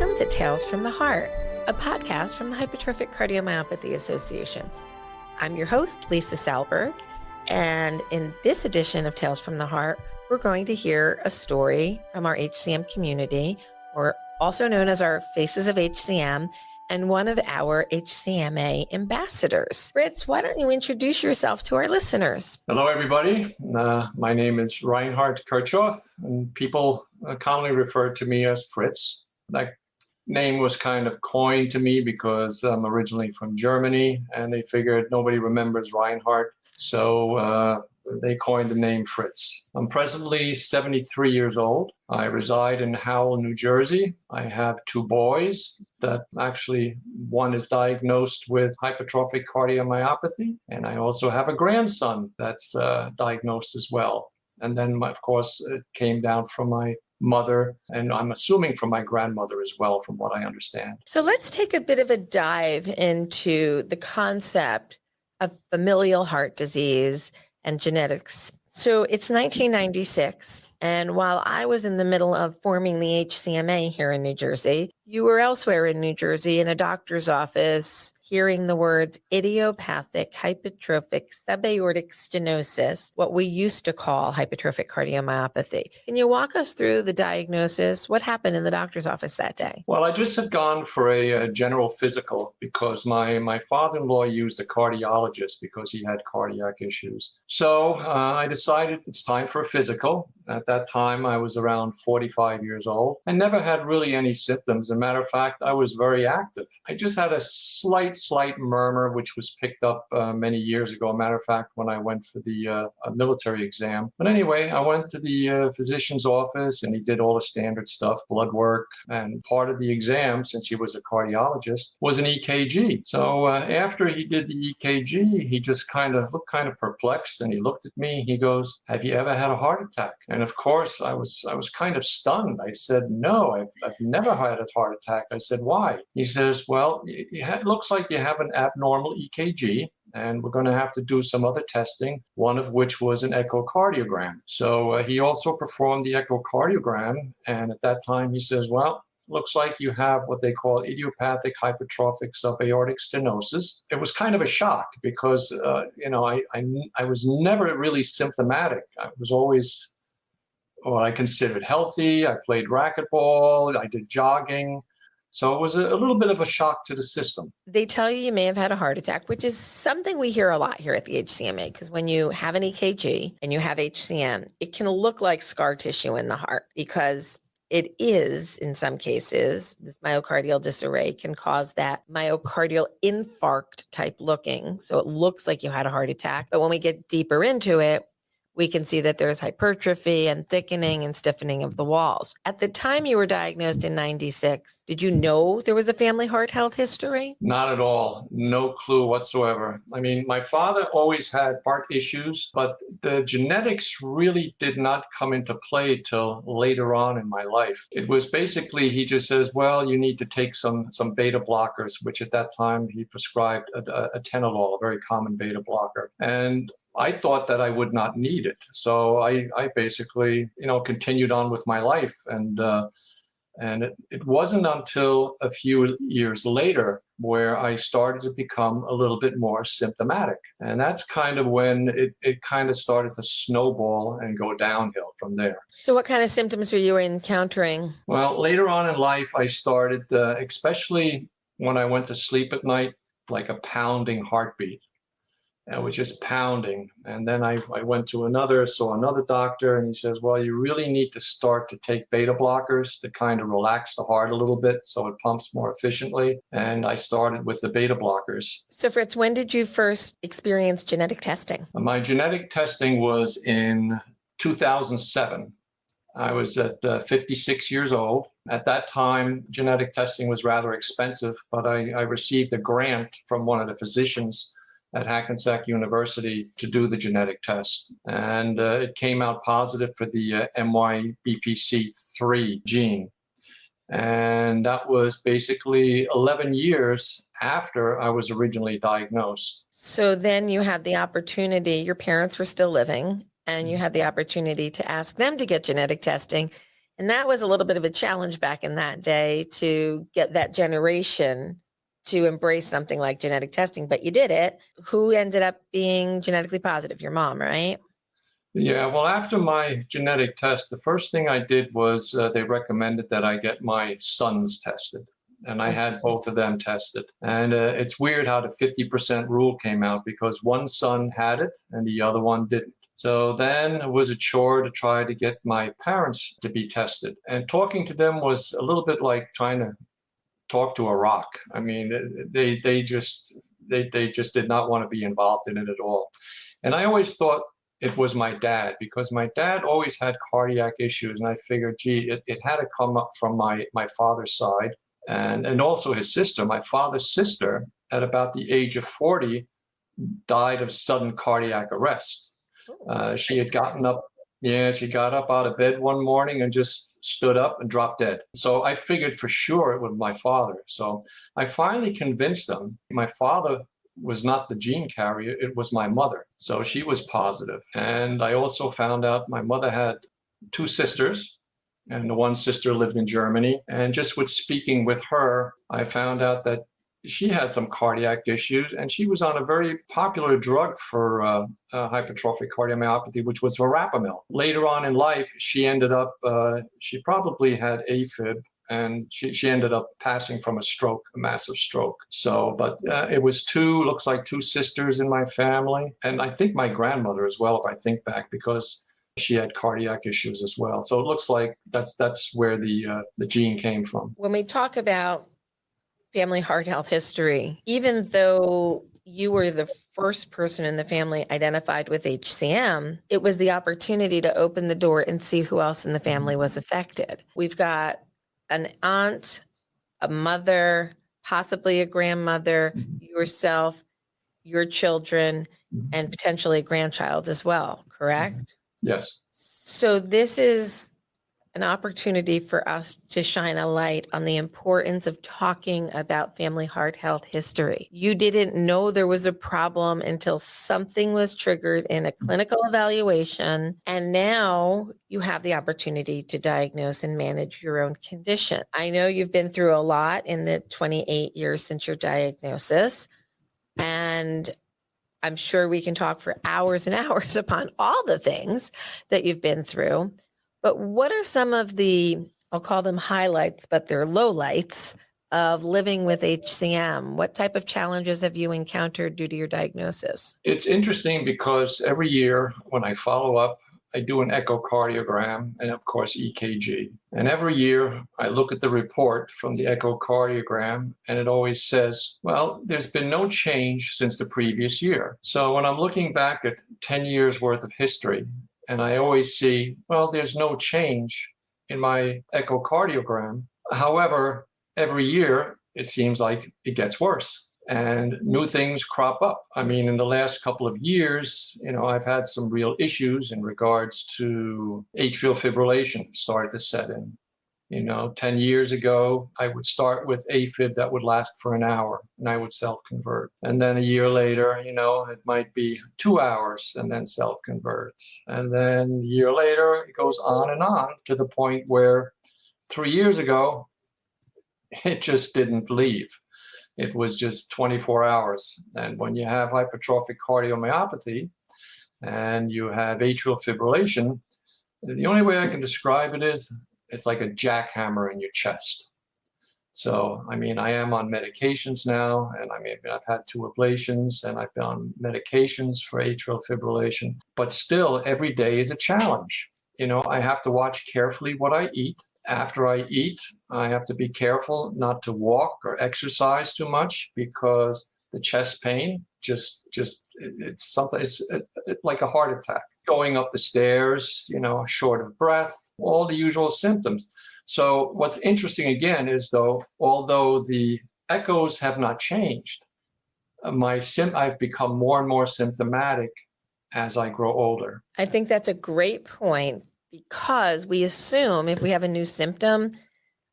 Welcome to Tales from the Heart, a podcast from the Hypertrophic Cardiomyopathy Association. I'm your host, Lisa Salberg, and in this edition of Tales from the Heart, we're going to hear a story from our HCM community, or also known as our Faces of HCM, and one of our HCMA ambassadors. Fritz, why don't you introduce yourself to our listeners? Hello, everybody. My name is Reinhard Kirchhof, and people commonly refer to me as Fritz. That name was kind of coined to me because I'm originally from Germany, and they figured nobody remembers Reinhard, so they coined the name Fritz. I'm presently 73 years old. I reside in Howell, New Jersey. I have two boys that actually one is diagnosed with hypertrophic cardiomyopathy, and I also have a grandson that's diagnosed as well. And then, of course, it came down from my mother, and I'm assuming from my grandmother as well, from what I understand. So let's take a bit of a dive into the concept of familial heart disease and genetics. So it's 1996, and while I was in the middle of forming the HCMA here in New Jersey, you were elsewhere in New Jersey in a doctor's office hearing the words idiopathic hypertrophic subaortic stenosis, what we used to call hypertrophic cardiomyopathy. Can you walk us through the diagnosis? What happened in the doctor's office that day? Well, I just had gone for a general physical because my father-in-law used a cardiologist because he had cardiac issues. So I decided it's time for a physical. At that time, I was around 45 years old. I never had really any symptoms. As a matter of fact, I was very active. I just had a slight murmur, which was picked up many years ago. As a matter of fact, when I went for the military exam. But anyway, I went to the physician's office, and he did all the standard stuff, blood work, and part of the exam, since he was a cardiologist, was an EKG. So after he did the EKG, he just looked kind of perplexed, and he looked at me. He goes, "Have you ever had a heart attack?" And of course, I was kind of stunned. I said, "No, I've never had a heart attack." I said, "Why?" He says, "Well, it looks like you have an abnormal EKG, and we're going to have to do some other testing, one of which was an echocardiogram." So he also performed the echocardiogram, and at that time he says, "Well, looks like you have what they call idiopathic hypertrophic subaortic stenosis." It was kind of a shock because, I was never really symptomatic. I was always what I considered healthy. I played racquetball, I did jogging. So it was a little bit of a shock to the system. They tell you may have had a heart attack, which is something we hear a lot here at the HCMA, because when you have an EKG and you have HCM, it can look like scar tissue in the heart because it is, in some cases, this myocardial disarray can cause that myocardial infarct type looking. So it looks like you had a heart attack. But when we get deeper into it, we can see that there's hypertrophy and thickening and stiffening of the walls. At the time you were diagnosed in 96, did you know there was a family heart health history? Not at all. No clue whatsoever. I mean, my father always had heart issues, but the genetics really did not come into play till later on in my life. It was basically, he just says, "Well, you need to take some beta blockers," which at that time he prescribed a atenolol, a very common beta blocker. And I thought that I would not need it. So I basically, continued on with my life. And it wasn't until a few years later where I started to become a little bit more symptomatic. And that's kind of when it kind of started to snowball and go downhill from there. So what kind of symptoms were you encountering? Well, later on in life, I started, especially when I went to sleep at night, like a pounding heartbeat. It was just pounding. And then I went to saw another doctor, and he says, "Well, you really need to start to take beta blockers to kind of relax the heart a little bit so it pumps more efficiently." And I started with the beta blockers. So Fritz, when did you first experience genetic testing? My genetic testing was in 2007. I was at 56 years old. At that time, genetic testing was rather expensive, but I received a grant from one of the physicians at Hackensack University to do the genetic test. And it came out positive for the MYBPC3 gene. And that was basically 11 years after I was originally diagnosed. So then you had the opportunity, your parents were still living, and you had the opportunity to ask them to get genetic testing. And that was a little bit of a challenge back in that day to get that generation to embrace something like genetic testing, but you did it. Who ended up being genetically positive? Your mom, right? Yeah, well, after my genetic test, the first thing I did was they recommended that I get my sons tested. And I had both of them tested. And it's weird how the 50% rule came out because one son had it and the other one didn't. So then it was a chore to try to get my parents to be tested. And talking to them was a little bit like trying to talk to a rock. I mean, they just did not want to be involved in it at all. And I always thought it was my dad because my dad always had cardiac issues. And I figured, gee, it had to come up from my father's side. And also his sister, my father's sister, at about the age of 40, died of sudden cardiac arrest. She had gotten up, she got up out of bed one morning and just stood up and dropped dead. So I figured for sure it was my father. So I finally convinced them. My father was not the gene carrier, it was my mother. So she was positive. And I also found out my mother had two sisters. And the one sister lived in Germany. And just with speaking with her, I found out that she had some cardiac issues and she was on a very popular drug for hypertrophic cardiomyopathy, which was verapamil. Later on in life, she ended up, she probably had AFib and she ended up passing from a stroke, a massive stroke. So, but it was looks like two sisters in my family. And I think my grandmother as well, if I think back, because she had cardiac issues as well. So it looks like that's where the gene came from. When we talk about family heart health history, even though you were the first person in the family identified with HCM, it was the opportunity to open the door and see who else in the family was affected. We've got an aunt, a mother, possibly a grandmother, yourself, your children, and potentially a grandchild as well, correct? Yes. So this is an opportunity for us to shine a light on the importance of talking about family heart health history. You didn't know there was a problem until something was triggered in a clinical evaluation, and now you have the opportunity to diagnose and manage your own condition. I know you've been through a lot in the 28 years since your diagnosis, and I'm sure we can talk for hours and hours upon all the things that you've been through. But what are some of the, I'll call them highlights, but they're lowlights of living with HCM? What type of challenges have you encountered due to your diagnosis? It's interesting because every year when I follow up, I do an echocardiogram and of course EKG. And every year I look at the report from the echocardiogram and it always says, well, there's been no change since the previous year. So when I'm looking back at 10 years worth of history and I always see, well, there's no change in my echocardiogram. However, every year it seems like it gets worse. And new things crop up. I mean, in the last couple of years, I've had some real issues in regards to atrial fibrillation started to set in. 10 years ago, I would start with AFib that would last for an hour and I would self-convert. And then a year later, it might be 2 hours and then self-convert. And then a year later, it goes on to the point where 3 years ago, it just didn't leave. It was just 24 hours. And when you have hypertrophic cardiomyopathy and you have atrial fibrillation, the only way I can describe it is it's like a jackhammer in your chest. So, I mean, I am on medications now, and I've had 2 ablations and I've been on medications for atrial fibrillation, but still every day is a challenge. I have to watch carefully what I eat. After I eat, I have to be careful not to walk or exercise too much because the chest pain it's something, it's like a heart attack. Going up the stairs, short of breath, all the usual symptoms. So what's interesting again is although the echoes have not changed, I've become more and more symptomatic as I grow older. I think that's a great point because we assume if we have a new symptom,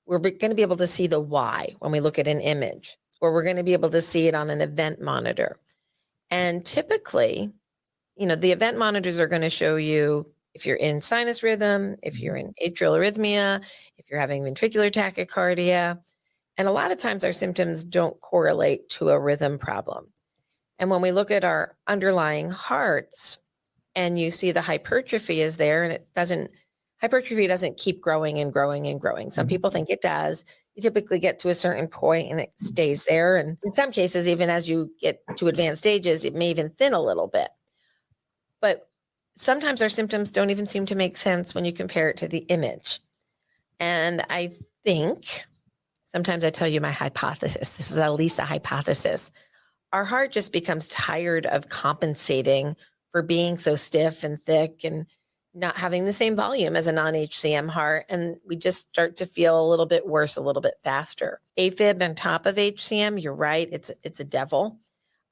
we're going to be able to see the why when we look at an image, or we're going to be able to see it on an event monitor. And typically, the event monitors are going to show you if you're in sinus rhythm, if you're in atrial arrhythmia, if you're having ventricular tachycardia. And a lot of times our symptoms don't correlate to a rhythm problem. And when we look at our underlying hearts and you see the hypertrophy is there, and hypertrophy doesn't keep growing and growing and growing. Some people think it does. You typically get to a certain point and it stays there. And in some cases, even as you get to advanced stages, it may even thin a little bit. But sometimes our symptoms don't even seem to make sense when you compare it to the image. And I think, sometimes I tell you my hypothesis, this is a Lisa hypothesis. Our heart just becomes tired of compensating for being so stiff and thick and not having the same volume as a non-HCM heart. And we just start to feel a little bit worse, a little bit faster. AFib on top of HCM, you're right, it's a devil.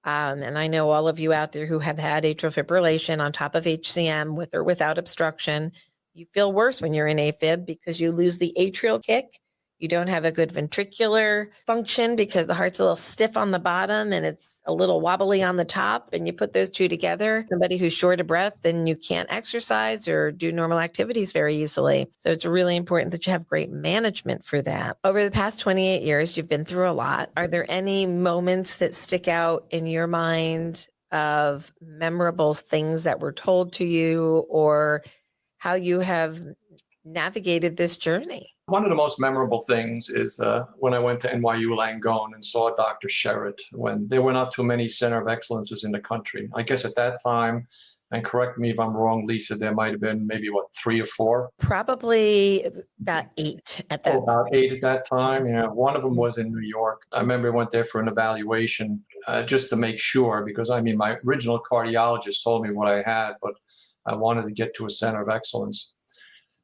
And I know all of you out there who have had atrial fibrillation on top of HCM with or without obstruction, you feel worse when you're in AFib because you lose the atrial kick. You don't have a good ventricular function because the heart's a little stiff on the bottom and it's a little wobbly on the top. And you put those two together, somebody who's short of breath, then you can't exercise or do normal activities very easily. So it's really important that you have great management for that. Over the past 28 years, you've been through a lot. Are there any moments that stick out in your mind of memorable things that were told to you or how you have navigated this journey? One of the most memorable things is when I went to NYU Langone and saw Dr. Sherritt when there were not too many center of excellences in the country. I guess at that time, and correct me if I'm wrong, Lisa, there might have been maybe 3 or 4? Probably about 8 at that. About 8 at that time. One of them was in New York. I remember I went there for an evaluation just to make sure, because my original cardiologist told me what I had, but I wanted to get to a center of excellence.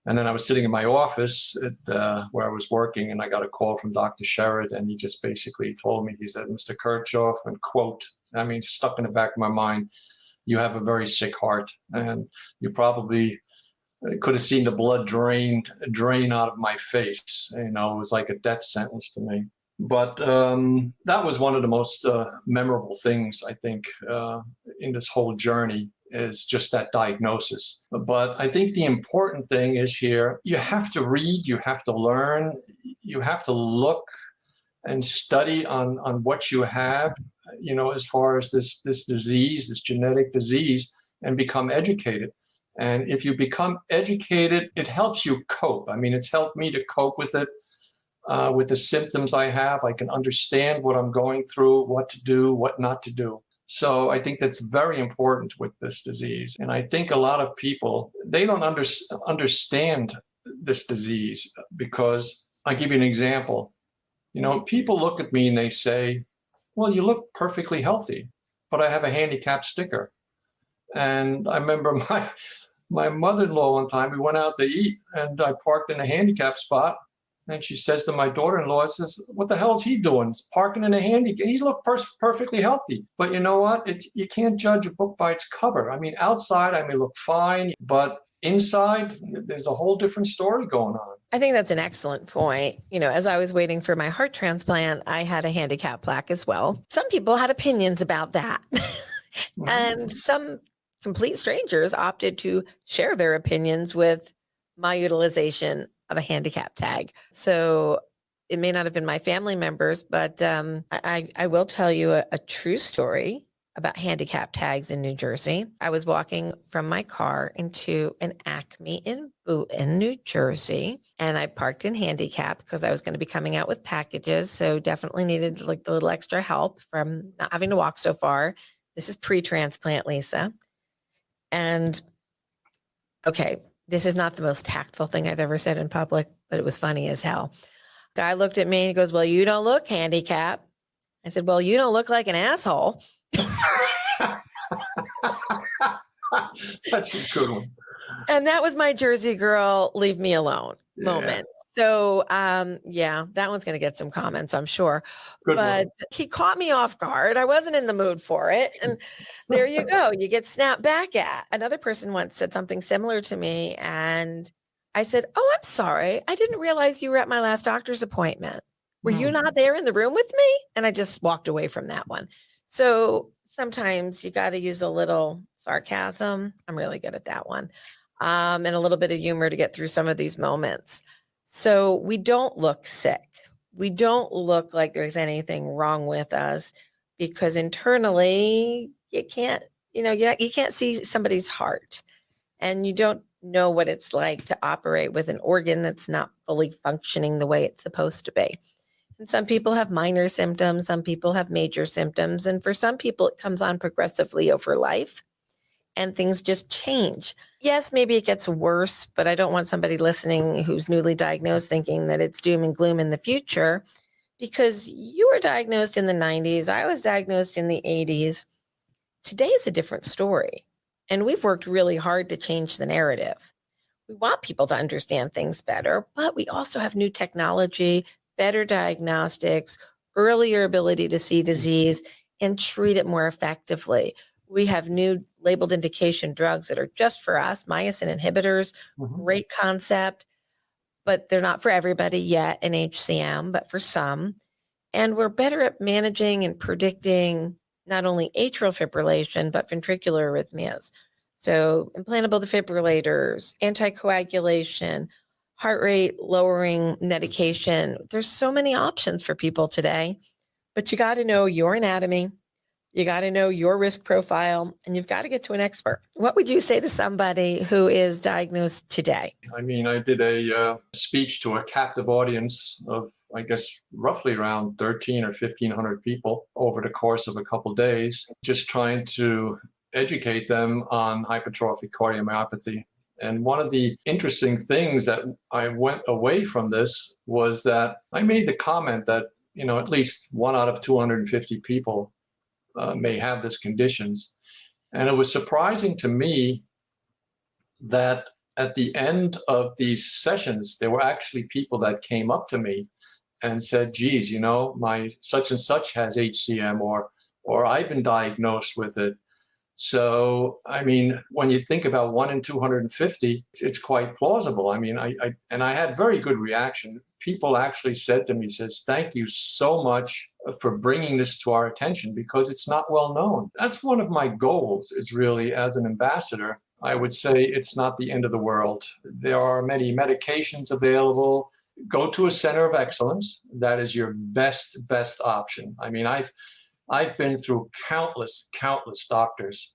And then I was sitting in my office where I was working, and I got a call from Dr. Sherritt, and he just basically told me, he said, "Mr. Kirchhof," and quote, stuck in the back of my mind, "you have a very sick heart, and you probably could have seen the blood drain out of my face." It was like a death sentence to me. But that was one of the most memorable things, I think, in this whole journey, is just that diagnosis. But I think the important thing is here, you have to read, you have to learn, you have to look and study on what you have, as far as this disease, this genetic disease, and become educated. And if you become educated, it helps you cope. It's helped me to cope with it, with the symptoms I have. I can understand what I'm going through, what to do, what not to do. So I think that's very important with this disease. And I think a lot of people, they don't understand this disease, because I'll give you an example. People look at me and they say, "Well, you look perfectly healthy, but I have a handicap sticker." And I remember my mother-in-law one time, we went out to eat and I parked in a handicap spot. And she says to my daughter-in-law, says, "What the hell is he doing? He's parking in a handicap. He looks perfectly healthy." But you know what? You can't judge a book by its cover. Outside, I may look fine, but inside, there's a whole different story going on. I think that's an excellent point. As I was waiting for my heart transplant, I had a handicap plaque as well. Some people had opinions about that. And some complete strangers opted to share their opinions with my utilization of a handicap tag. So it may not have been my family members, but I will tell you a true story about handicap tags in New Jersey. I was walking from my car into an Acme in New Jersey, and I parked in handicap because I was going to be coming out with packages. So definitely needed a little extra help from not having to walk so far. This is pre-transplant, Lisa. And okay, this is not the most tactful thing I've ever said in public, but it was funny as hell. Guy looked at me and he goes, "Well, you don't look handicapped." I said, "Well, you don't look like an asshole." That's a good one. And that was my Jersey girl, leave me alone moment. So, yeah, that one's going to get some comments, I'm sure. Good but one. He caught me off guard. I wasn't in the mood for it. And there you go. You get snapped back at. Another person once said something similar to me. And I said, "Oh, I'm sorry. I didn't realize you were at my last doctor's appointment. Were you not there in the room with me?" And I just walked away from that one. So sometimes you got to use a little sarcasm. I'm really good at that one. and a little bit of humor to get through some of these moments. So we don't look sick. We don't look like there's anything wrong with us because internally you can't, you can't see somebody's heart and you don't know what it's like to operate with an organ that's not fully functioning the way it's supposed to be. And some people have minor symptoms, some people have major symptoms, and for some people it comes on progressively over life and things just change. Yes, maybe it gets worse, but I don't want somebody listening who's newly diagnosed thinking that it's doom and gloom in the future because you were diagnosed in the 90s. I was diagnosed in the 80s. Today is a different story. And we've worked really hard to change the narrative. We want people to understand things better, but we also have new technology, better diagnostics, earlier ability to see disease and treat it more effectively. We have new labeled indication drugs that are just for us, myosin inhibitors, great concept, but they're not for everybody yet in HCM, but for some. And we're better at managing and predicting not only atrial fibrillation, but ventricular arrhythmias. So implantable defibrillators, anticoagulation, heart rate lowering medication. There's so many options for people today, but you got to know your anatomy. You got to know your risk profile and you've got to get to an expert. What would you say to somebody who is diagnosed today? I mean, I did a speech to a captive audience of, I guess, roughly around 13 or 1,500 people over the course of a couple of days, just trying to educate them on hypertrophic cardiomyopathy. And one of the interesting things that I went away from this was that I made the comment that, at least 1 out of 250 people may have this conditions. And it was surprising to me that at the end of these sessions, there were actually people that came up to me and said, geez, my such and such has HCM or I've been diagnosed with it. So, I mean, when you think about 1 in 250, it's quite plausible. I mean, I had very good reaction. People actually said to me, thank you so much for bringing this to our attention because it's not well known. That's one of my goals is really as an ambassador. I would say it's not the end of the world. There are many medications available. Go to a center of excellence. That is your best option. I mean, I've been through countless doctors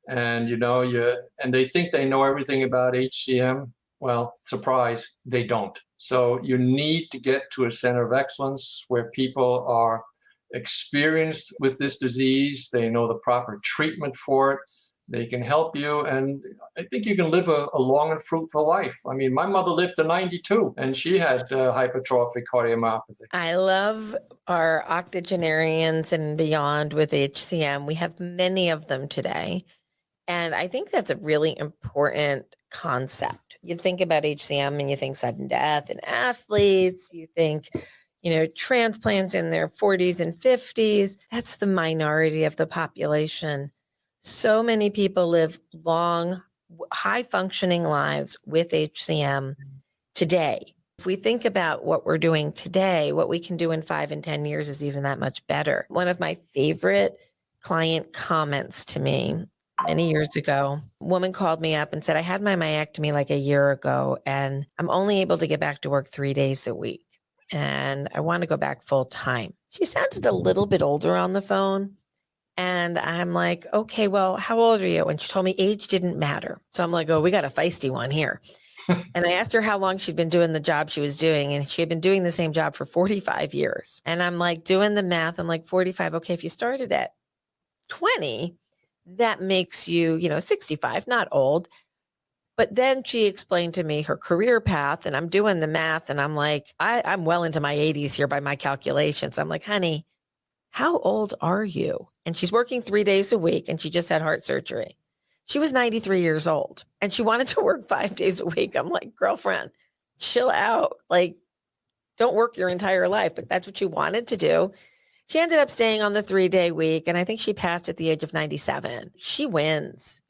and, and they think they know everything about HCM. Well, surprise, they don't. So you need to get to a center of excellence where people are experienced with this disease. They know the proper treatment for it. They can help you. And I think you can live a long and fruitful life. I mean, my mother lived to 92 and she had hypertrophic cardiomyopathy. I love our octogenarians and beyond with HCM. We have many of them today. And I think that's a really important concept. You think about HCM and you think sudden death in athletes, you think, transplants in their 40s and 50s. That's the minority of the population. So many people live long, high functioning lives with HCM today. If we think about what we're doing today, what we can do in 5 and 10 years is even that much better. One of my favorite client comments to me many years ago, a woman called me up and said, I had my myectomy like a year ago and I'm only able to get back to work 3 days a week. And I want to go back full time. She sounded a little bit older on the phone. And I'm like, okay, well, how old are you? And she told me age didn't matter. So I'm like, oh, we got a feisty one here. And I asked her how long she'd been doing the job she was doing. And she had been doing the same job for 45 years. And I'm like doing the math. I'm like 45. Okay, if you started at 20, that makes you, 65, not old. But then she explained to me her career path and I'm doing the math. And I'm like, I'm well into my 80s here by my calculations. I'm like, honey, how old are you? And she's working 3 days a week and she just had heart surgery. She was 93 years old and she wanted to work 5 days a week. I'm like, girlfriend, chill out. Like, don't work your entire life, but that's what she wanted to do. She ended up staying on the 3-day week. And I think she passed at the age of 97. She wins.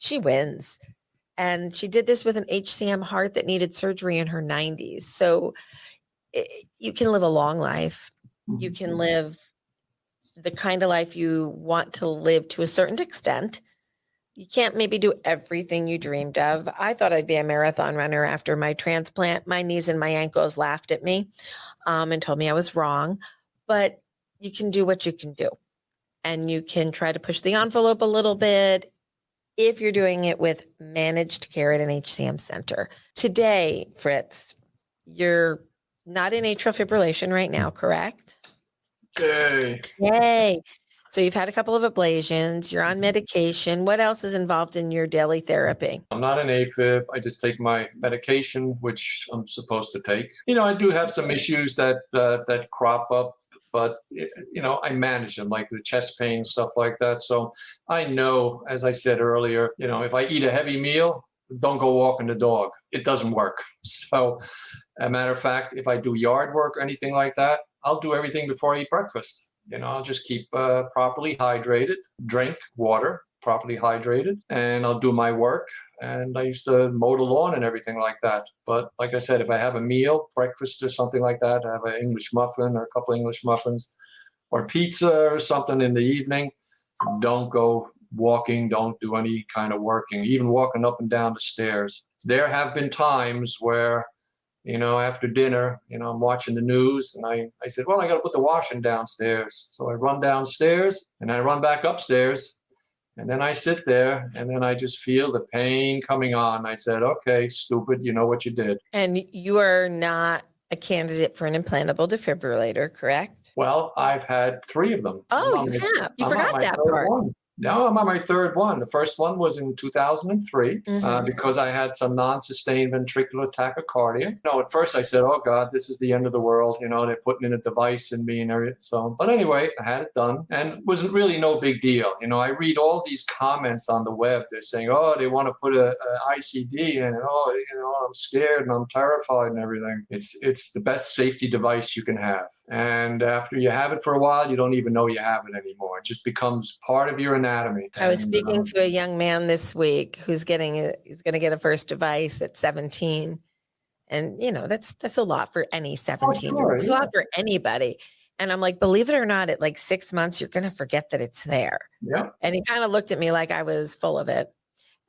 And she did this with an HCM heart that needed surgery in her 90s. So you can live a long life. You can live the kind of life you want to live to a certain extent. You can't maybe do everything you dreamed of. I thought I'd be a marathon runner after my transplant. My knees and my ankles laughed at me and told me I was wrong. But you can do what you can do. And you can try to push the envelope a little bit if you're doing it with managed care at an HCM center. Today, Fritz, you're not in atrial fibrillation right now, correct? Yay. Yay. So you've had a couple of ablations, you're on medication. What else is involved in your daily therapy? I'm not an AFib. I just take my medication, which I'm supposed to take. I do have some issues that crop up, but I manage them, like the chest pain, stuff like that. So I know, as I said earlier, if I eat a heavy meal, don't go walking the dog. It doesn't work. So, a matter of fact, if I do yard work or anything like that, I'll do everything before I eat breakfast. I'll just keep properly hydrated, drink water, properly hydrated, and I'll do my work. And I used to mow the lawn and everything like that. But like I said, if I have a meal, breakfast or something like that, I have an English muffin or a couple of English muffins or pizza or something in the evening, don't go walking, don't do any kind of working, even walking up and down the stairs. There have been times where after dinner, I'm watching the news and I said, well, I got to put the washing downstairs. So I run downstairs and I run back upstairs and then I sit there and then I just feel the pain coming on. I said, okay, stupid, you know what you did. And you are not a candidate for an implantable defibrillator, correct? Well, I've had 3 of them. Oh, you have. You forgot that part. No, I'm on my 3rd one. The first one was in 2003 because I had some non-sustained ventricular tachycardia. At first I said, oh God, this is the end of the world. They're putting in a device in me and everything. So, but anyway, I had it done and it wasn't really no big deal. I read all these comments on the web. They're saying, oh, they want to put a ICD in and I'm scared and I'm terrified and everything. It's the best safety device you can have. And after you have it for a while, you don't even know you have it anymore. It just becomes part of your anatomy. I was speaking to a young man this week who's he's going to get a first device at 17. And, that's a lot for any 17-year-old. It's a lot for anybody. And I'm like, believe it or not, at like 6 months, you're going to forget that it's there. Yeah. And he kind of looked at me like I was full of it.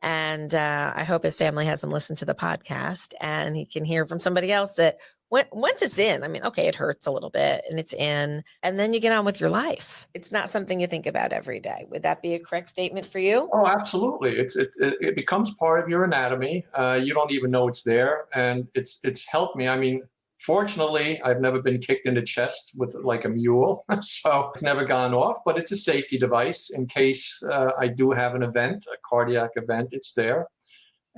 And I hope his family has him listen to the podcast and he can hear from somebody else that once it's in, okay, it hurts a little bit and it's in, and then you get on with your life. It's not something you think about every day. Would that be a correct statement for you? Oh, absolutely. It becomes part of your anatomy. You don't even know it's there. And it's helped me. Fortunately, I've never been kicked in the chest with like a mule, so it's never gone off, but it's a safety device in case I do have an event, a cardiac event, it's there.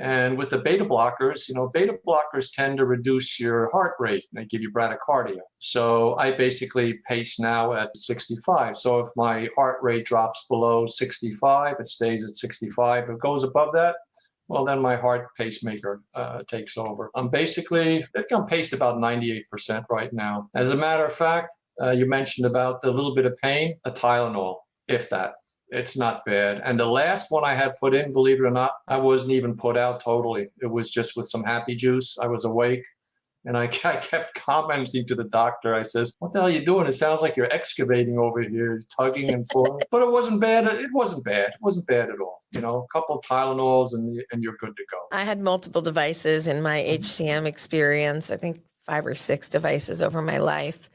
And with the beta blockers, beta blockers tend to reduce your heart rate. They give you bradycardia. So I basically pace now at 65. So if my heart rate drops below 65, it stays at 65. If it goes above that, well, then my heart pacemaker takes over. I'm paced about 98% right now. As a matter of fact, you mentioned about the little bit of pain, a Tylenol, if that. It's not bad. And the last one I had put in, believe it or not, I wasn't even put out totally. It was just with some happy juice. I was awake. And I kept commenting to the doctor. I says, what the hell are you doing? It sounds like you're excavating over here, tugging and pulling. But it wasn't bad. It wasn't bad. It wasn't bad at all. A couple of Tylenols and you're good to go. I had multiple devices in my HCM experience. I think 5 or 6 devices over my life.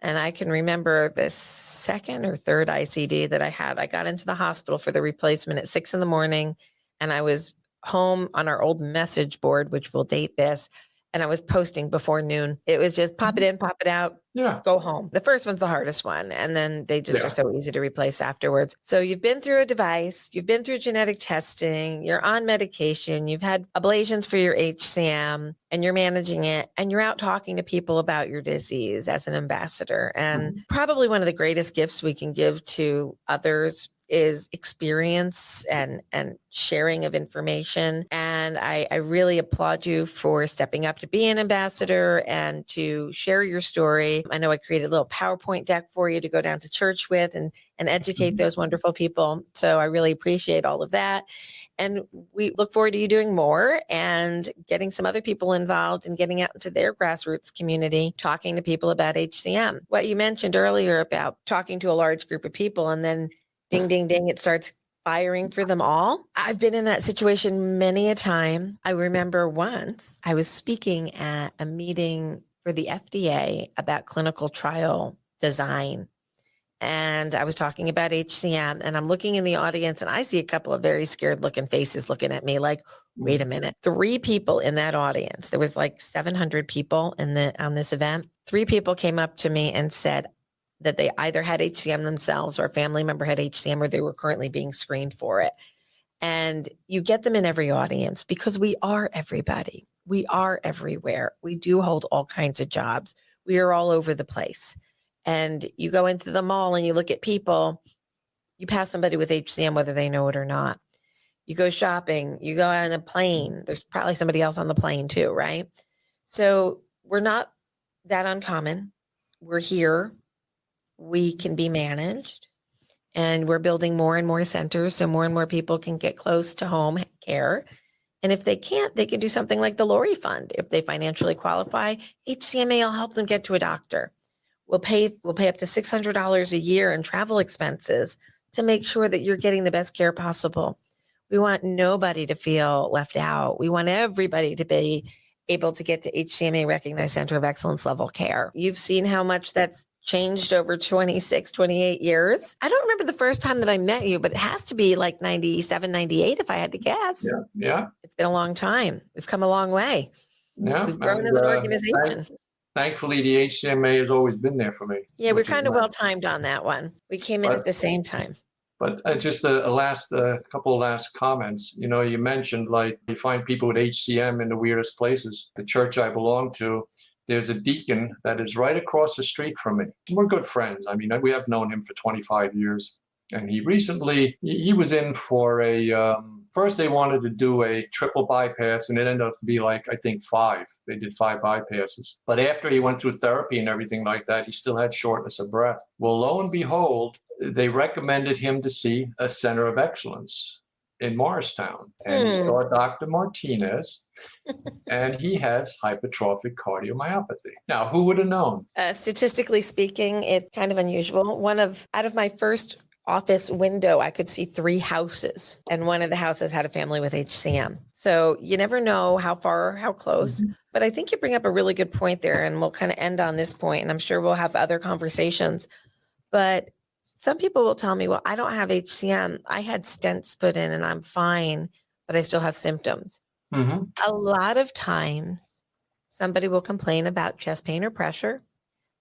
And I can remember the 2nd or 3rd ICD that I had. I got into the hospital for the replacement at 6 a.m. and I was home on our old message board, which will date this. And I was posting before noon. It was just pop it in, pop it out, go home. The first one's the hardest one. And then they just are so easy to replace afterwards. So you've been through a device, you've been through genetic testing, you're on medication, you've had ablations for your HCM and you're managing it and you're out talking to people about your disease as an ambassador. And probably one of the greatest gifts we can give to others is experience and sharing of information. And I really applaud you for stepping up to be an ambassador and to share your story. I know I created a little PowerPoint deck for you to go down to church with and educate those wonderful people. So I really appreciate all of that. And we look forward to you doing more and getting some other people involved and getting out into their grassroots community, talking to people about HCM. What you mentioned earlier about talking to a large group of people and then ding, ding, ding, it starts firing for them all. I've been in that situation many a time. I remember once I was speaking at a meeting for the FDA about clinical trial design. And I was talking about HCM, and I'm looking in the audience and I see a couple of very scared looking faces looking at me like, wait a minute. 3 people in that audience, there was like 700 people on this event. 3 people came up to me and said that they either had HCM themselves or a family member had HCM or they were currently being screened for it. And you get them in every audience because we are everybody. We are everywhere. We do hold all kinds of jobs. We are all over the place. And you go into the mall and you look at people, you pass somebody with HCM, whether they know it or not. You go shopping, you go on a plane. There's probably somebody else on the plane too, right? So we're not that uncommon. We're here. We can be managed. And we're building more and more centers so more and more people can get close to home care. And if they can't, they can do something like the Lori Fund. If they financially qualify, HCMA will help them get to a doctor. We'll pay up to $600 a year in travel expenses to make sure that you're getting the best care possible. We want nobody to feel left out. We want everybody to be able to get to HCMA recognized Center of Excellence level care. You've seen how much that's changed over 26, 28 years. I don't remember the first time that I met you, but it has to be like 97, 98 if I had to guess. Yeah. It's been a long time. We've come a long way. Yeah. We've grown as an organization. Thankfully, the HCMA has always been there for me. Yeah, we're kind of well timed on that one. We came in at the same time. But just a couple of last comments. You know, you mentioned like you find people with HCM in the weirdest places. The church I belong to, there's a deacon that is right across the street from me. We're good friends. I mean, we have known him for 25 years. And he recently, he was in for first they wanted to do a triple bypass and it ended up to be like, I think 5. They did 5 bypasses. But after he went through therapy and everything like that, he still had shortness of breath. Well, lo and behold, they recommended him to see a center of excellence in Morristown. And he saw Dr. Martinez, and he has hypertrophic cardiomyopathy. Now, who would have known? Statistically speaking, it's kind of unusual. Out of my first office window, I could see 3 houses, and one of the houses had a family with HCM. So you never know how far or how close, but I think you bring up a really good point there, and we'll kind of end on this point, and I'm sure we'll have other conversations. But some people will tell me, well, I don't have HCM. I had stents put in and I'm fine, but I still have symptoms. A lot of times somebody will complain about chest pain or pressure.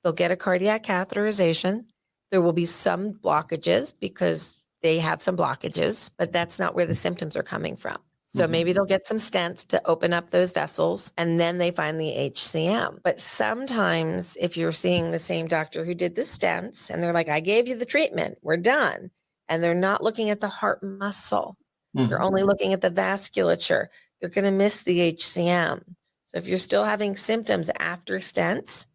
They'll get a cardiac catheterization. There will be some blockages because they have some blockages, but that's not where the symptoms are coming from. So maybe they'll get some stents to open up those vessels and then they find the HCM. But sometimes if you're seeing the same doctor who did the stents and they're like, I gave you the treatment, we're done. And they're not looking at the heart muscle. They're only looking at the vasculature. They're going to miss the HCM. So if you're still having symptoms after stents,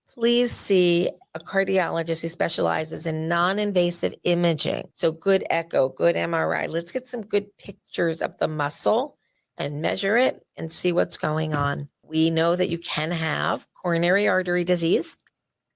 please see a cardiologist who specializes in non-invasive imaging. So good echo, good MRI. Let's get some good pictures of the muscle and measure it and see what's going on. We know that you can have coronary artery disease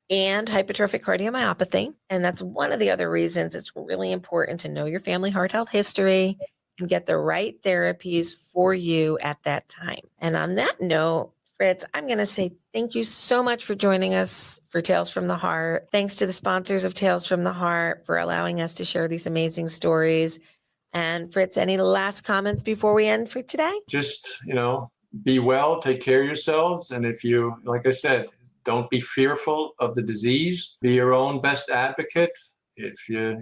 and hypertrophic cardiomyopathy. And that's one of the other reasons it's really important to know your family heart health history and get the right therapies for you at that time. And on that note, Fritz, I'm going to say thank you so much for joining us for Tales from the Heart. Thanks to the sponsors of Tales from the Heart for allowing us to share these amazing stories. And Fritz, any last comments before we end for today? Just, be well, take care of yourselves. And if you, like I said, don't be fearful of the disease. Be your own best advocate. If you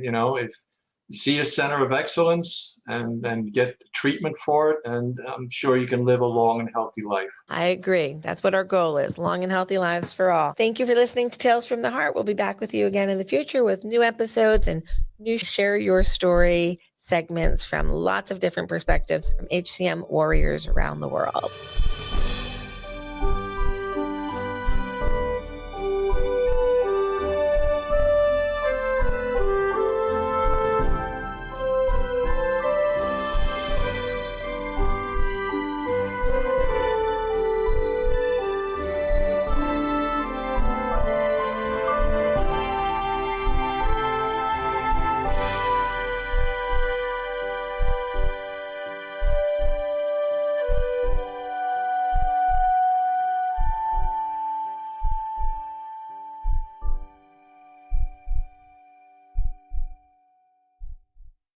see a center of excellence and then get treatment for it, and I'm sure you can live a long and healthy life. I agree. That's what our goal is, long and healthy lives for all. Thank you for listening to Tales from the Heart. We'll be back with you again in the future with new episodes and new Share Your Story segments from lots of different perspectives from HCM warriors around the world.